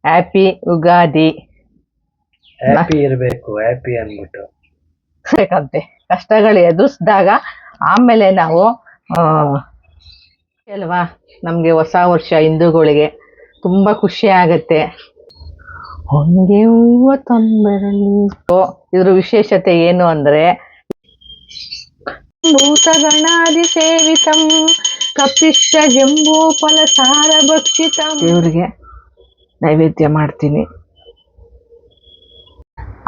Happy Ugadi. Happy ಇರಬೇಕು, happy ಅಂದ್ಬಿಟ್ಟು ಬೇಕಂತೆ ಕಷ್ಟಗಳು ಎದುರಿಸಿದಾಗ ಆಮೇಲೆ ನಾವು ಅಲ್ವಾ ನಮ್ಗೆ ಹೊಸ ವರ್ಷ ಹಿಂದೂಗಳಿಗೆ ತುಂಬಾ ಖುಷಿ ಆಗತ್ತೆ. ಹೊಂಗೆ ಹೂವ ತಂಬರಲಿ. ಇದ್ರ ವಿಶೇಷತೆ ಏನು ಅಂದ್ರೆ ಭೂತಗಣಾದಿ ಸೇವಿತಂ ಕಪಿಷ್ಟ ಜಂಬೂ ಫಲಸಾರ ಭಕ್ಷಿತಂ. ದೇವ್ರಿಗೆ ನೈವೇದ್ಯ ಮಾಡ್ತೀನಿ.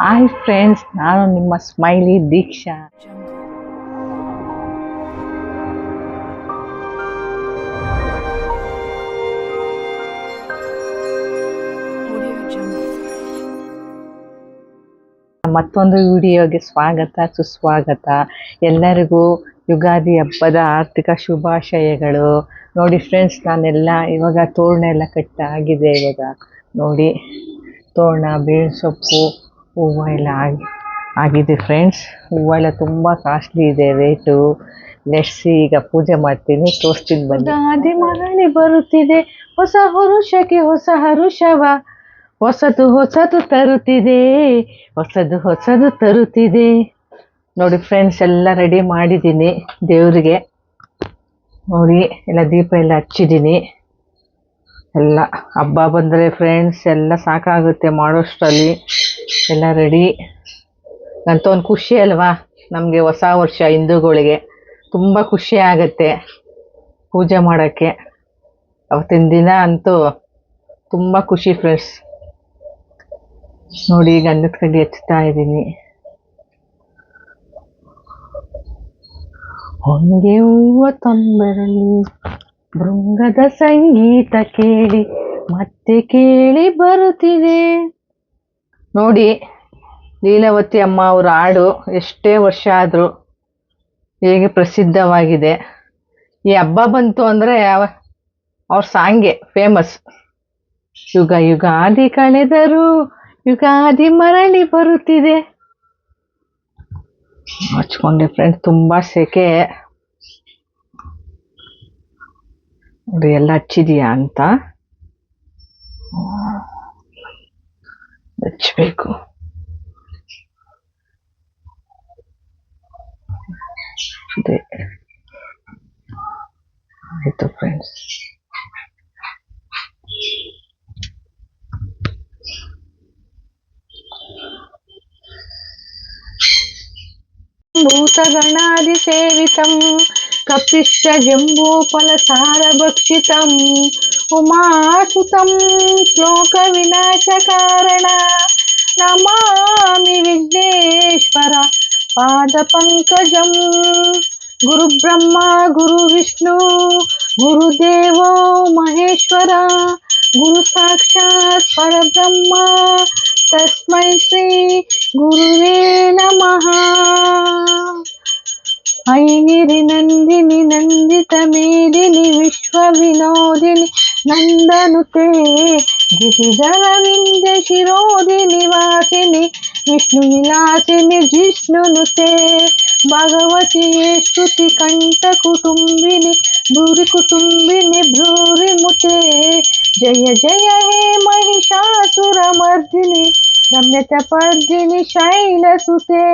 ಹಾಯ್ ಫ್ರೆಂಡ್ಸ್, ನಾನು ನಿಮ್ಮ ಸ್ಮೈಲಿ ದೀಕ್ಷಾ. ಮತ್ತೊಂದು ವಿಡಿಯೋಗೆ ಸ್ವಾಗತ ಸುಸ್ವಾಗತ. ಎಲ್ಲರಿಗೂ ಯುಗಾದಿ ಹಬ್ಬದ ಆರ್ಥಿಕ ಶುಭಾಶಯಗಳು. ನೋಡಿ ಫ್ರೆಂಡ್ಸ್, ನಾನೆಲ್ಲ ಇವಾಗ ತೋರಣ ಎಲ್ಲ ಕಟ್ಟಾಗಿದೆ. ಇವಾಗ ನೋಡಿ ತೋರಣ, ಬೇವಿನ ಸೊಪ್ಪು, ಹೂವು ಎಲ್ಲ ಆಗಿದೆ ಫ್ರೆಂಡ್ಸ್. ಹೂವು ಎಲ್ಲ ತುಂಬ ಕಾಸ್ಟ್ಲಿ ಇದೆ ರೇಟು. ನೆಡ್ಸಿ ಈಗ ಪೂಜೆ ಮಾಡ್ತೀನಿ, ತೋರಿಸ್ತೀನಿ ಬನ್ನಿ. ಯುಗಾದಿ ಮರಳಿ ಬರುತ್ತಿದೆ, ಹೊಸ ಹರುಷಕ್ಕೆ ಹೊಸ ಹರುಷವ, ಹೊಸದು ಹೊಸದು ತರುತ್ತಿದೆ, ಹೊಸದು ಹೊಸದು ತರುತ್ತಿದೆ. ನೋಡಿ ಫ್ರೆಂಡ್ಸ್, ಎಲ್ಲ ರೆಡಿ ಮಾಡಿದ್ದೀನಿ ದೇವರಿಗೆ. ನೋಡಿ ಎಲ್ಲ ದೀಪ ಎಲ್ಲ ಹಚ್ಚಿದ್ದೀನಿ. ಎಲ್ಲ ಹಬ್ಬ ಬಂದರೆ ಫ್ರೆಂಡ್ಸ್ ಎಲ್ಲ ಸಾಕಾಗುತ್ತೆ ಮಾಡೋಷ್ಟರಲ್ಲಿ. ಎಲ್ಲ ರೆಡಿ. ಅಂತ ಒಂದು ಖುಷಿ ಅಲ್ವಾ ನಮಗೆ, ಹೊಸ ವರ್ಷ ಹಿಂದೂಗಳಿಗೆ ತುಂಬ ಖುಷಿ ಆಗತ್ತೆ ಪೂಜೆ ಮಾಡೋಕ್ಕೆ. ಅವತ್ತಿನ ದಿನ ಅಂತೂ ತುಂಬ ಖುಷಿ ಫ್ರೆಂಡ್ಸ್. ನೋಡಿ ಗಂಧದ ಕಡ್ಡಿ ಹಚ್ತಾ ಇದ್ದೀನಿ. ಹೊಂಗೆ ಹೂವ ತಂಬರಲಿ, ಭೃಂಗದ ಸಂಗೀತ ಕೇಳಿ ಮತ್ತೆ ಕೇಳಿ ಬರುತ್ತಿದೆ. ನೋಡಿ ಲೀಲಾವತಿ ಅಮ್ಮ ಅವರ ಹಾಡು ಎಷ್ಟೇ ವರ್ಷ ಆದರೂ ಹೇಗೆ ಪ್ರಸಿದ್ಧವಾಗಿದೆ. ಈ ಹಬ್ಬ ಬಂತು ಅಂದರೆ ಅವ್ರ ಸಾಂಗೆ ಫೇಮಸ್. ಯುಗ ಯುಗಾದಿ ಕಳೆದರೂ ಯುಗಾದಿ ಮರಳಿ ಬರುತ್ತಿದೆ. ಹಚ್ಕೊಂಡೆ ಫ್ರೆಂಡ್ಸ್, ತುಂಬ ಸೆಕೆ. ನೋಡಿ ಎಲ್ಲ ಹಚ್ಚಿದೀಯಾ ಅಂತ ಹಚ್ಚಬೇಕು. ಅದೇ ಆಯಿತು ಫ್ರೆಂಡ್ಸ್. ಭೂತಗಣಾದಿ ಸೇವಿತಂ ಕಪಿಷ್ಟ ಜಂಬೂ ಫಲಸಾರ ಭಕ್ಷಿತಂ ಉಮಾಸುತಂ ಶ್ಲೋಕ ವಿನಾಶ ಕಾರಣ ನಮಾಮಿ ವಿಘ್ನೇಶ್ವರ ಪಾದ ಪಂಕಜಂ. ಗುರು ಬ್ರಹ್ಮ ಗುರು ವಿಷ್ಣು ಗುರುದೇವೋ ಮಹೇಶ್ವರ, ಗುರು ಸಾಕ್ಷಾತ್ ಪರಬ್ರಹ್ಮ ತಸ್ಮೈ ಶ್ರೀ ಗುರುವೇ ನಮಃ. ಐಗಿರಿ ನಂದಿನಿ ನಂದಿತ ಮೇದಿನಿ ವಿಶ್ವ ವಿನೋದಿನಿ ನಂದನುತೆ, ಗಿರಿಧರ ವಿಂಧ್ಯ ಶಿರೋದಿನಿ ವಾಸಿನಿ ವಿಷ್ಣು ವಿಲಾಸಿನಿ ಜಿಷ್ಣುನುತೆ, ಭಗವತಿಯೇ ಶ್ರುತಿ ಕಂಠ ಕುಟುಂಬಿನಿ ಭೂರಿ ಕುಟುಂಬಿನಿ ಭ್ರೂರಿ ಮುತೆ. ಜಯ ಜಯ ಹೇ ಮಹಿಷಾಸುರ ಮರ್ದಿನಿ ರಮ್ಯತ ಪರ್ದಿನಿ ಶೈಲಸುತೆ.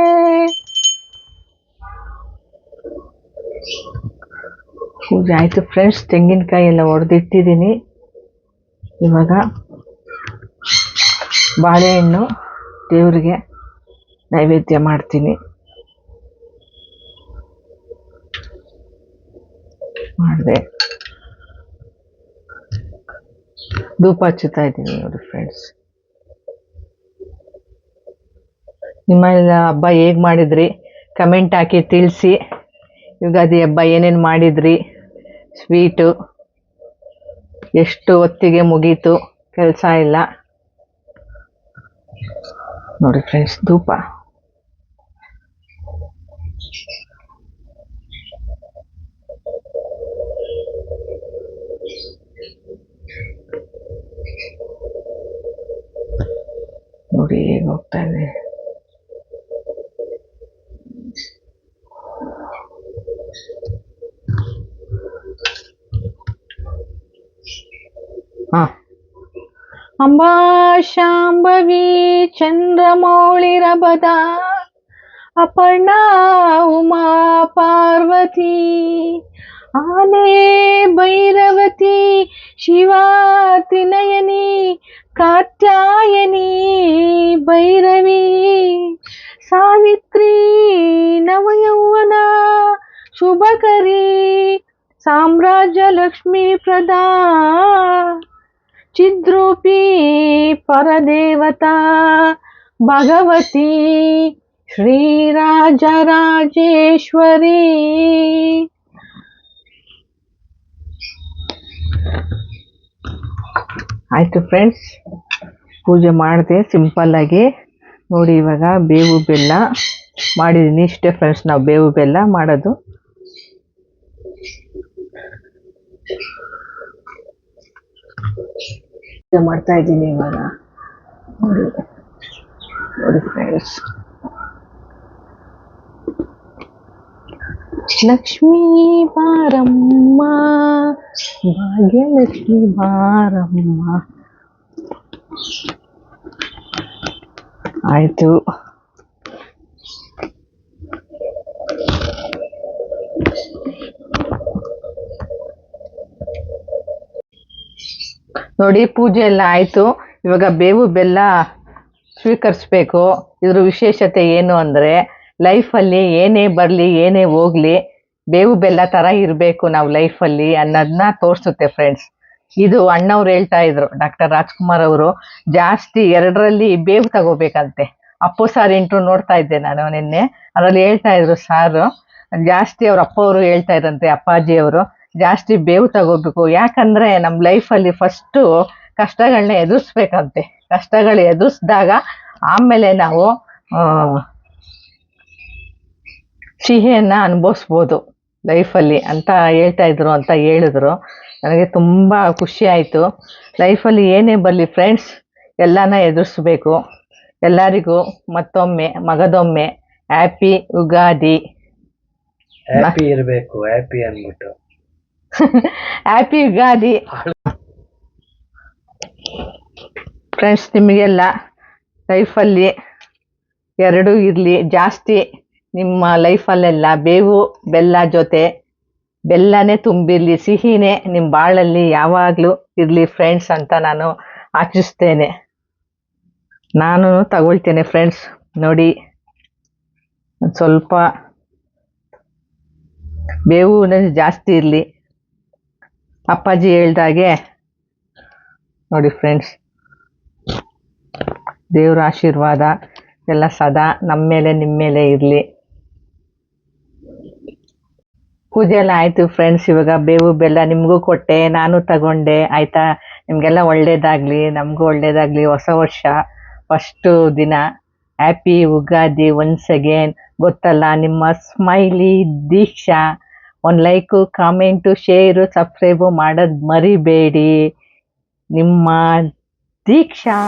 ಪೂಜೆ ಆಯಿತು ಫ್ರೆಂಡ್ಸ್. ತೆಂಗಿನಕಾಯಿ ಎಲ್ಲ ಒಡೆದಿಟ್ಟಿದ್ದೀನಿ. ಇವಾಗ ಬಾಳೆಹಣ್ಣು ದೇವರಿಗೆ ನೈವೇದ್ಯ ಮಾಡ್ತೀನಿ. ಮಾಡಿದೆ, ಧೂಪ ಹಚ್ಚುತ್ತಾ ಇದ್ದೀನಿ ನೋಡಿ ಫ್ರೆಂಡ್ಸ್. ನಿಮ್ಮೆಲ್ಲ ಹಬ್ಬ ಹೇಗೆ ಮಾಡಿದ್ರಿ ಕಮೆಂಟ್ ಹಾಕಿ ತಿಳಿಸಿ. ಯುಗಾದಿ ಹಬ್ಬ ಏನೇನು ಮಾಡಿದ್ರಿ, ಸ್ವೀಟು ಎಷ್ಟು ಹೊತ್ತಿಗೆ ಮುಗೀತು ಕೆಲಸ ಇಲ್ಲ ನೋಡಿ ಫ್ರೆಂಡ್ಸ್. ಧೂಪ ನೋಡಿ ಹೇಗೆ ಹೋಗ್ತಾ ಇದೆ. ಅಂಬಾ ಶಾಂಭವಿ ಚಂದ್ರಮೌಳಿರಬದ ಅಪರ್ಣಾ ಉಮಾ ಪಾರ್ವತಿ ಆನೆ ಭೈರವತಿ ಶಿವಾ ತ್ರಿನಯನಿ ಕಾತ್ಯಾಯನಿ ಭೈರವಿ ಸಾವಿತ್ರಿ ನವಯೌವನ ಶುಭಕರಿ ಸಾಮ್ರಾಜ್ಯ ಲಕ್ಷ್ಮೀ ಪ್ರದಾ ಚಿದ್ರೂಪಿ ಪರದೇವತಾ ಭಗವತಿ ಶ್ರೀರಾಜರಾಜೇಶ್ವರಿ. ಆಯಿತು ಫ್ರೆಂಡ್ಸ್, ಪೂಜೆ ಮಾಡಿದೆ ಸಿಂಪಲ್ ಆಗಿ. ನೋಡಿ ಇವಾಗ ಬೇವು ಬೆಲ್ಲ ಮಾಡಿದ್ದೀನಿ. ಇಷ್ಟೇ ಫ್ರೆಂಡ್ಸ್ ನಾವು ಬೇವು ಬೆಲ್ಲ ಮಾಡೋದು. ಮಾಡ್ತಾ ಇದ್ದೀನಿ ಇವಾಗ. ನೋಡಿ ನೋಡಿ ಫ್ರೆಂಡ್ಸ್, ಲಕ್ಷ್ಮೀ ಬಾರಮ್ಮ ಭಾಗ್ಯಲಕ್ಷ್ಮಿ ಬಾರಮ್ಮ. ಆಯ್ತು, ನೋಡಿ ಪೂಜೆ ಎಲ್ಲ ಆಯಿತು. ಇವಾಗ ಬೇವು ಬೆಲ್ಲ ಸ್ವೀಕರಿಸ್ಬೇಕು. ಇದ್ರ ವಿಶೇಷತೆ ಏನು ಅಂದರೆ, ಲೈಫಲ್ಲಿ ಏನೇ ಬರಲಿ ಏನೇ ಹೋಗಲಿ ಬೇವು ಬೆಲ್ಲ ಥರ ಇರಬೇಕು ನಾವು ಲೈಫಲ್ಲಿ ಅನ್ನೋದನ್ನ ತೋರಿಸುತ್ತೆ ಫ್ರೆಂಡ್ಸ್. ಇದು ಅಣ್ಣವ್ರು ಹೇಳ್ತಾ ಇದ್ರು, ಡಾಕ್ಟರ್ ರಾಜ್ಕುಮಾರ್ ಅವರು. ಜಾಸ್ತಿ 2ರಲ್ಲಿ ಬೇವು ತಗೋಬೇಕಂತೆ. ಅಪ್ಪು ಸಾರ್ ಇಂಟ್ರು ನೋಡ್ತಾ ಇದ್ದೆ ನಾನು ನಿನ್ನೆ, ಅದರಲ್ಲಿ ಹೇಳ್ತಾ ಇದ್ರು ಸಾರು. ಜಾಸ್ತಿ ಅವ್ರ ಅಪ್ಪ ಅವರು ಹೇಳ್ತಾ ಇದ್ರಂತೆ, ಅಪ್ಪಾಜಿಯವರು ಜಾಸ್ತಿ ಬೇವು ತಗೋಬೇಕು. ಯಾಕಂದರೆ ನಮ್ಮ ಲೈಫಲ್ಲಿ ಫಸ್ಟು ಕಷ್ಟಗಳನ್ನ ಎದುರಿಸ್ಬೇಕಂತೆ. ಕಷ್ಟಗಳು ಎದುರಿಸಿದಾಗ ಆಮೇಲೆ ನಾವು ಸಿಹಿಯನ್ನು ಅನುಭವಿಸ್ಬೋದು ಲೈಫಲ್ಲಿ ಅಂತ ಹೇಳ್ತಾ ಇದ್ರು ಅಂತ ಹೇಳಿದ್ರು. ನನಗೆ ತುಂಬ ಖುಷಿ ಆಯಿತು. ಲೈಫಲ್ಲಿ ಏನೇ ಬರಲಿ ಫ್ರೆಂಡ್ಸ್, ಎಲ್ಲನ ಎದುರಿಸ್ಬೇಕು. ಎಲ್ಲರಿಗೂ ಮತ್ತೊಮ್ಮೆ ಮಗದೊಮ್ಮೆ ಹ್ಯಾಪಿ ಯುಗಾದಿ. ಹ್ಯಾಪಿ ಇರಬೇಕು, ಹ್ಯಾಪಿ ಅಂದ್ಬಿಟ್ಟು ಹ್ಯಾಪಿ ಯುಗಾದಿ ಫ್ರೆಂಡ್ಸ್. ನಿಮಗೆಲ್ಲ ಲೈಫಲ್ಲಿ 2 ಇರಲಿ. ಜಾಸ್ತಿ ನಿಮ್ಮ ಲೈಫಲ್ಲೆಲ್ಲ ಬೇವು ಬೆಲ್ಲ ಜೊತೆ ಬೆಲ್ಲನೇ ತುಂಬಿರಲಿ, ಸಿಹಿನೇ ನಿಮ್ಮ ಬಾಳಲ್ಲಿ ಯಾವಾಗಲೂ ಇರಲಿ ಫ್ರೆಂಡ್ಸ್ ಅಂತ ನಾನು ಆಶಿಸ್ತೇನೆ. ನಾನು ತಗೊಳ್ತೇನೆ ಫ್ರೆಂಡ್ಸ್. ನೋಡಿ, ಒಂದು ಸ್ವಲ್ಪ ಬೇವು ಜಾಸ್ತಿ ಇರಲಿ, ಅಪ್ಪಾಜಿ ಹೇಳ್ದಾಗೆ. ನೋಡಿ ಫ್ರೆಂಡ್ಸ್, ದೇವ್ರ ಆಶೀರ್ವಾದ ಎಲ್ಲ ಸದಾ ನಮ್ಮ ಮೇಲೆ ನಿಮ್ಮ ಮೇಲೆ ಇರಲಿ. ಪೂಜೆ ಎಲ್ಲ ಆಯಿತು ಫ್ರೆಂಡ್ಸ್. ಇವಾಗ ಬೇವು ಬೆಲ್ಲ ನಿಮಗೂ ಕೊಟ್ಟೆ, ನಾನು ತಗೊಂಡೆ. ಆಯಿತಾ, ನಿಮಗೆಲ್ಲ ಒಳ್ಳೇದಾಗಲಿ, ನಮಗೂ ಒಳ್ಳೇದಾಗಲಿ. ಹೊಸ ವರ್ಷ ಫಸ್ಟು ದಿನ ಹ್ಯಾಪಿ ಯುಗಾದಿ ಒನ್ಸ್ ಅಗೇನ್. ಗೊತ್ತಲ್ಲ, ನಿಮ್ಮ ಸ್ಮೈಲಿ ದೀಕ್ಷಾ. ಒಂದು ಲೈಕು, ಕಾಮೆಂಟು, ಶೇರು, ಸಬ್ಸ್ಕ್ರೈಬು ಮಾಡೋದು ಮರಿಬೇಡಿ. ನಿಮ್ಮ ದೀಕ್ಷಾ.